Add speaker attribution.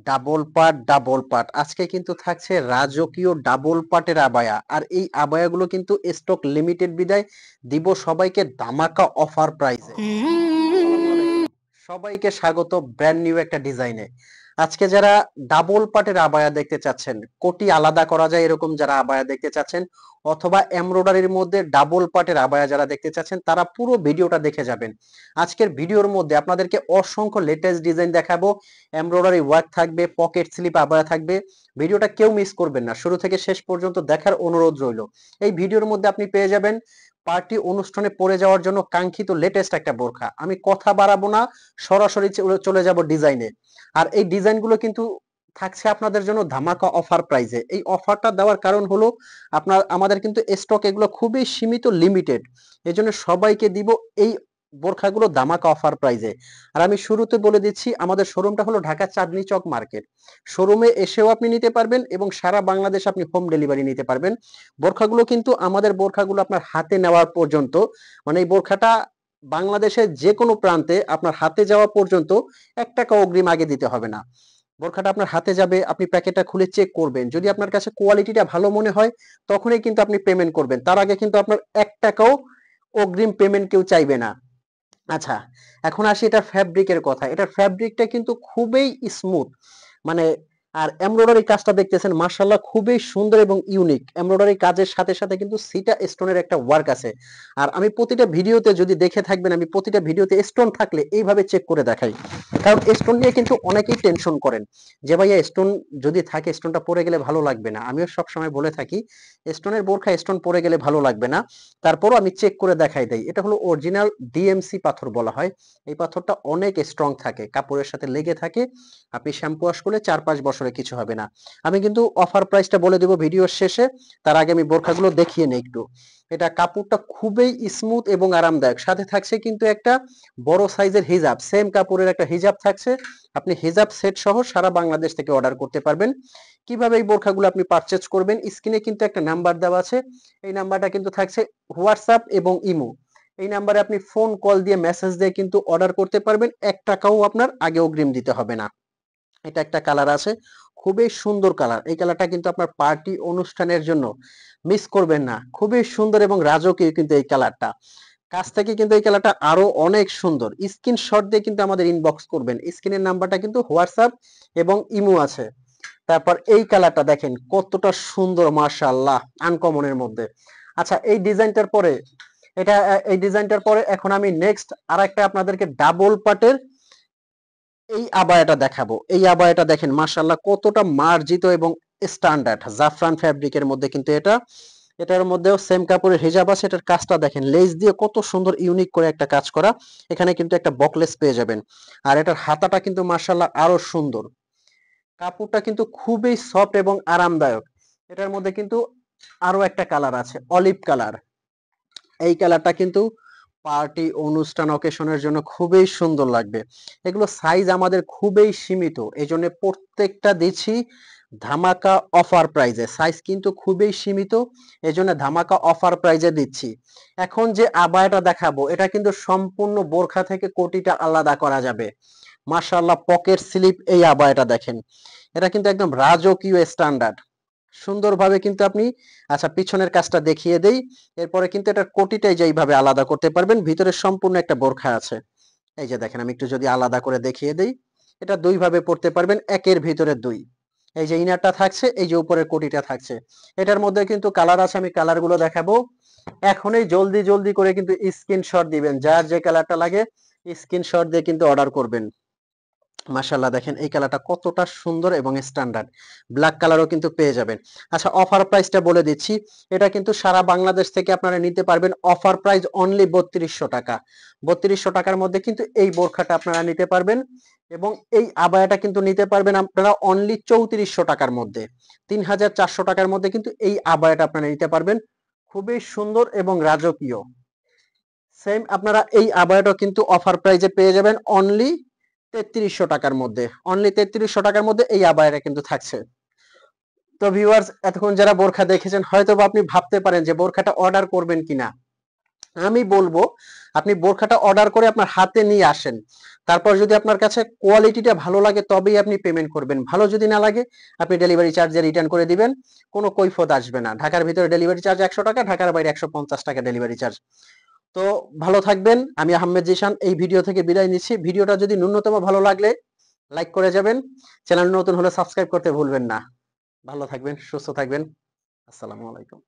Speaker 1: Double পাট আজকে কিন্তু থাকছে রাজকীয় ডাবল পাটের আবায়া। আর এই আবায়াগুলো কিন্তু স্টক লিমিটেড বিদায় দিব সবাইকে ধামাকা অফার প্রাইসে। আসসালামু আলাইকুম, সবাইকে স্বাগত ব্র্যান্ড নিউ একটা ডিজাইনে। আজকে যারা ডাবল পাটের আবায়া দেখতে চাচ্ছেন, কোটি আলাদা করা যায় এরকম যারা আবায়া দেখতে চাচ্ছেন, অথবা এমব্রয়ডারির মধ্যে ডাবল পাটের আবায়া যারা দেখতে চাচ্ছেন, তারা পুরো ভিডিওটা দেখে যাবেন। আজকের ভিডিওর মধ্যে আপনাদেরকে অসংখ্য লেটেস্ট ডিজাইন দেখাবো। এমব্রয়ডারি ওয়ার্ক থাকবে, পকেট স্লিপ আবায়া থাকবে। ভিডিওটা কেউ মিস করবেন না, শুরু থেকে শেষ পর্যন্ত দেখার অনুরোধ রইল। এই ভিডিওর মধ্যে আপনি পেয়ে যাবেন পার্টি অনুষ্ঠানে পরে যাওয়ার জন্য কাঙ্ক্ষিত লেটেস্ট একটা বোরখা। আমি কথা বাড়াবো না, সরাসরি চলে যাব ডিজাইনে। আর এই ডিজাইনগুলো কিন্তু থাকছে আপনাদের জন্য ধামাকা অফার প্রাইজে। এই অফারটা দেওয়ার কারণ হলো আমাদের কিন্তু স্টক এগুলো খুবই সীমিত, লিমিটেড। এজন্য সবাইকে দিব এই বোরখাগুলো ধামাকা অফার প্রাইজে। আর আমি শুরুতে বলে দিচ্ছি, আমাদের শোরুমটা হলো ঢাকা চাঁদনী চক মার্কেট। শোরুমে এসেও আপনি নিতে পারবেন এবং সারা বাংলাদেশ আপনি হোম ডেলিভারি নিতে পারবেন। বোরখাগুলো কিন্তু আমাদের বোরখাগুলো আপনার হাতে নেওয়ার পর্যন্ত, মানে এই বোরখাটা বাংলাদেশের যে কোনো প্রান্তে আপনার হাতে যাওয়া পর্যন্ত 1 টাকা অগ্রিম আগে দিতে হবে না। বোরখাটা আপনার হাতে যাবে, আপনি প্যাকেটটা খুলে চেক করবেন, যদি আপনার কাছে কোয়ালিটিটা ভালো মনে হয় তখনই কিন্তু আপনি পেমেন্ট করবেন। তার আগে কিন্তু আপনার 1 টাকাও অগ্রিম পেমেন্ট কেউ চাইবে না। আচ্ছা, এখন আসি এটার ফ্যাব্রিকের কথা। এটার ফ্যাব্রিকটা কিন্তু খুবই স্মুথ, মানে আর এমব্রয়ডারি কাজটা দেখতেছেন মাশাআল্লাহ খুবই সুন্দর এবং ইউনিক। এমব্রয়ডারি কাজের সাথে সাথে কিন্তু সিটা স্টোনের একটা ওয়ার্ক আছে। আর আমি প্রতিটা ভিডিওতে যদি দেখে থাকবেন, আমি প্রতিটা ভিডিওতে স্টোন থাকলে এইভাবে চেক করে দেখাই। কারণ স্টোন নিয়ে কিন্তু অনেকেই টেনশন করেন যে ভাইয়া স্টোন যদি থাকে স্টোনটা পরে গেলে ভালো লাগবে না। আমিও সবসময় বলে থাকি স্টোনের বোরখা স্টোন পরে গেলে ভালো লাগবে না, তারপরও আমি চেক করে দেখাই দেই। এটা হলো অরিজিনাল ডিএমসি পাথর বলা হয়। এই পাথরটা অনেক স্ট্রং থাকে, কাপড়ের সাথে লেগে থাকে। আপনি শ্যাম্পু ওয়াশ করলে 4-5 বছরে কিছু হবে না। আমি কিন্তু অফার প্রাইসটা বলে দেব ভিডিওর শেষে, তার আগে আমি বোরখাগুলো দেখিয়ে নেই একটু। এটা কাপড়টা খুবই স্মুথ এবং আরামদায়ক, সাথে থাকছে কিন্তু একটা বড় সাইজের হিজাব, সেম কাপড়ের একটা হিজাব থাকছে। আপনি হিজাব সেট সহ সারা বাংলাদেশ থেকে অর্ডার করতে পারবেন। কিভাবে এই বোরখাগুলো আপনি পারচেজ করবেন, স্ক্রিনে কিন্তু একটা নাম্বার দেওয়া আছে। এই নাম্বারটা কিন্তু থাকছে হোয়াটসঅ্যাপ এবং ইমো। এই নাম্বারে আপনি ফোন কল দিয়ে মেসেজ দিয়ে কিন্তু অর্ডার করতে পারবেন। 1 টাকাও আপনার আগে অগ্রিম দিতে হবে না। এটা একটা কালার আছে, খুবই সুন্দর কালার। এই কালারটা কিন্তু আপনার পার্টি অনুষ্ঠানের জন্য মিস করবেন না। খুবই সুন্দর এবং রাজকীয় কিন্তু এই কালারটা। কাছ থেকে কিন্তু এই কালারটা আরো অনেক সুন্দর। স্ক্রিনশট দিয়ে কিন্তু আমাদের ইনবক্স করবেন। স্ক্রিনের নাম্বারটা কিন্তু হোয়াটসঅ্যাপ এবং ইমো আছে। তারপর এই কালারটা দেখেন কতটা সুন্দর, মাশাআল্লাহ, আনকমনের মধ্যে। আচ্ছা, এই ডিজাইনটার পরে এখন আমি নেক্সট আরেকটা আপনাদেরকে ডাবল পাটের এই আবায়াটা দেখাবো। এই আবায়াটা দেখেন মাশাআল্লাহ কতটা মার্জিত এবং স্ট্যান্ডার্ড, জাফরান ফ্যাব্রিকের মধ্যে কিন্তু এটার মধ্যেও সেম কাপড়ের হিজাব আছে। এটার কাজটা দেখেন, লেস দিয়ে কত সুন্দর ইউনিক করে একটা কাজ করা। এখানে কিন্তু একটা বকলেস পেয়ে যাবেন। আর এটার হাতাটা কিন্তু মাশাআল্লাহ আরো সুন্দর। কাপড়টা কিন্তু খুবই সফট এবং আরামদায়ক। এটার মধ্যে কিন্তু আরো একটা কালার আছে, অলিভ কালার। এই কালারটা কিন্তু পার্টি অনুষ্ঠান অকেশনের জন্য খুবই সুন্দর লাগবে। এগুলো সাইজ আমাদের খুবই সীমিত, এই জন্য প্রত্যেকটা দিচ্ছি ধামাকা অফার প্রাইজে। সাইজ কিন্তু খুবই সীমিত, এই জন্য ধামাকা অফার প্রাইজে দিচ্ছি। এখন যে আবায়াটা দেখাবো এটা কিন্তু সম্পূর্ণ বোরখা থেকে কোটিটা আলাদা করা যাবে। মাশাআল্লাহ, পকেট স্লিপ এই আবায়াটা দেখেন, এটা কিন্তু একদম রাজকীয় স্ট্যান্ডার্ড সুন্দরভাবে কিন্তু আপনি, আচ্ছা পিছনের কাজটা দেখিয়ে দেই। এরপরে কিন্তু এটার কোটিটাই যে এইভাবে আলাদা করতে পারবেন, ভিতরে সম্পূর্ণ একটা বোরখা আছে। এই যে দেখেন, আমি একটু যদি আলাদা করে দেখিয়ে দেই, এটা দুই ভাবে পড়তে পারবেন, একের ভিতরে দুই। এই যে ইনারটা থাকছে, এই যে উপরের কোটিটা থাকছে। এটার মধ্যে কিন্তু কালার আছে, আমি কালার গুলো দেখাবো। এখনই জলদি জলদি করে কিন্তু স্ক্রিনশট দিবেন, যার যে কালারটা লাগে স্ক্রিনশট দিয়ে কিন্তু অর্ডার করবেন। মাশাআল্লাহ, দেখেন এই কালারটা কতটা সুন্দর এবং স্ট্যান্ডার্ড। ব্ল্যাক কালারও কিন্তু পেয়ে যাবেন। আচ্ছা, অফার প্রাইসটা বলে দিচ্ছি। এটা কিন্তু সারা বাংলাদেশ থেকে আপনারা নিতে পারবেন অফার প্রাইস অনলি 3200 টাকা। 3200 টাকার মধ্যে কিন্তু এই বোরখাটা আপনারা নিতে পারবেন। এবং এই আবায়াটা কিন্তু নিতে পারবেন আপনারা অনলি 3400 টাকার মধ্যে। 3400 টাকার মধ্যে কিন্তু এই আবায়াটা আপনারা নিতে পারবেন। খুবই সুন্দর এবং রাজকীয়। সেম আপনারা এই আবায়াটা কিন্তু অফার প্রাইজে পেয়ে যাবেন অনলি 3300 টাকার মধ্যে। অনলি 3300 টাকার মধ্যে এই আবায়াটা কিন্তু থাকছে। তো ভিউয়ার্স, এতক্ষণ যারা বোরখা দেখেছেন হয়তো বা আপনি ভাবতে পারেন যে বোরখাটা অর্ডার করবেন কিনা। আমি বলবো আপনি বোরখাটা অর্ডার করে আপনার হাতে নিয়ে আসেন, তারপর যদি আপনার কাছে কোয়ালিটিটা ভালো লাগে তবেই আপনি পেমেন্ট করবেন। ভালো যদি না লাগে আপনি ডেলিভারি চার্জে রিটার্ন করে দিবেন, কোনো কৈফিয়ত আসবে না। ঢাকার ভিতরে ডেলিভারি চার্জ ১০০ টাকা, ঢাকার বাইরে ১৫০ টাকা ডেলিভারি চার্জ। তো ভালো থাকবেন। আমি আহমেদ জিশান এই ভিডিও থেকে বিদায় নিচ্ছি। ভিডিওটা যদি ন্যূনতম ভালো লাগলে লাইক করে যাবেন, চ্যানেল নতুন হলে সাবস্ক্রাইব করতে ভুলবেন না। ভালো থাকবেন, সুস্থ থাকবেন। আসসালামু আলাইকুম।